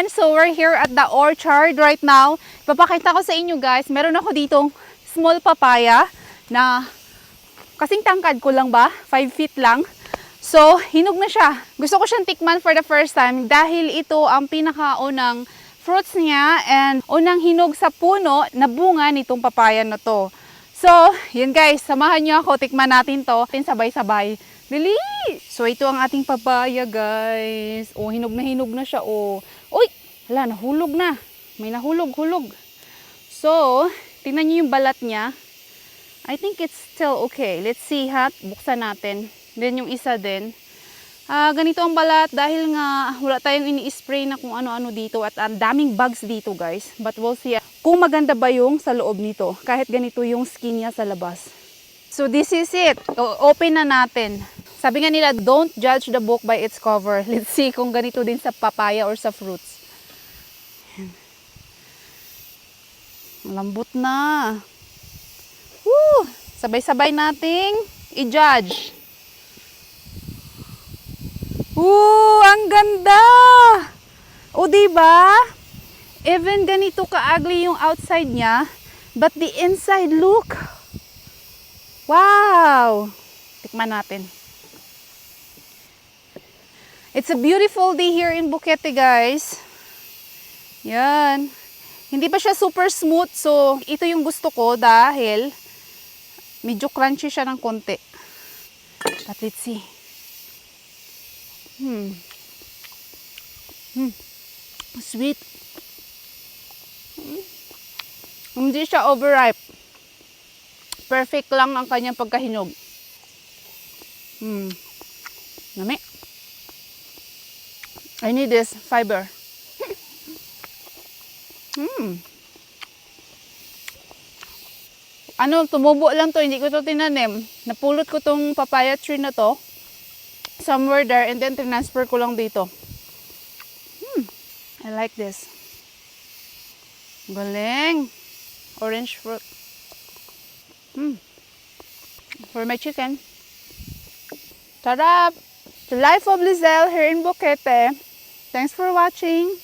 everyone! So we're here at the orchard right now. Papakita ko sa inyo guys, meron ako ditong small papaya na kasing tangkad ko lang ba? 5 feet lang. So, hinog na siya. Gusto ko siyang tikman for the first time dahil ito ang pinakaunang fruits niya and unang hinog sa puno na bunga nitong papaya na to. So, yun guys, samahan niyo ako, tikman natin to. Sabay-sabay. Dali! So, ito ang ating papaya, guys. Oh, hinog na siya, oh. Uy! Hala, nahulog na. May nahulog-hulog. So, tingnan niyo yung balat niya. I think it's still okay. Let's see, ha? Buksan natin. Then, yung isa din. Ganito ang balat dahil nga wala tayong ini-spray na kung ano-ano dito at ang daming bugs dito, guys. But we'll see kung maganda ba yung sa loob nito. Kahit ganito yung skin niya sa labas. So, this is it. Open na natin. Sabi nga nila, don't judge the book by its cover. Let's see kung ganito din sa papaya or sa fruits. Malambot na. Woo! Sabay-sabay nating i-judge. Woo! Ang ganda! O, diba? Even ganito ka-ugly yung outside niya, but the inside, look! Wow! Tikman natin. It's a beautiful day here in Buquete, guys. Yan. Hindi pa siya super smooth, so ito yung gusto ko dahil medyo crunchy siya ng konti. But let's see. Sweet. Hindi siya overripe. Perfect lang ang kanyang pagkahinog. Nami. I need this fiber. Tumubo lang to, hindi ko to tinanim. Napulot ko tong papaya tree na to somewhere there and then transfer ko lang dito. I like this. Galing. Orange fruit. For my chicken. Sarap! The life of Lizelle here in Buquete. Thanks for watching.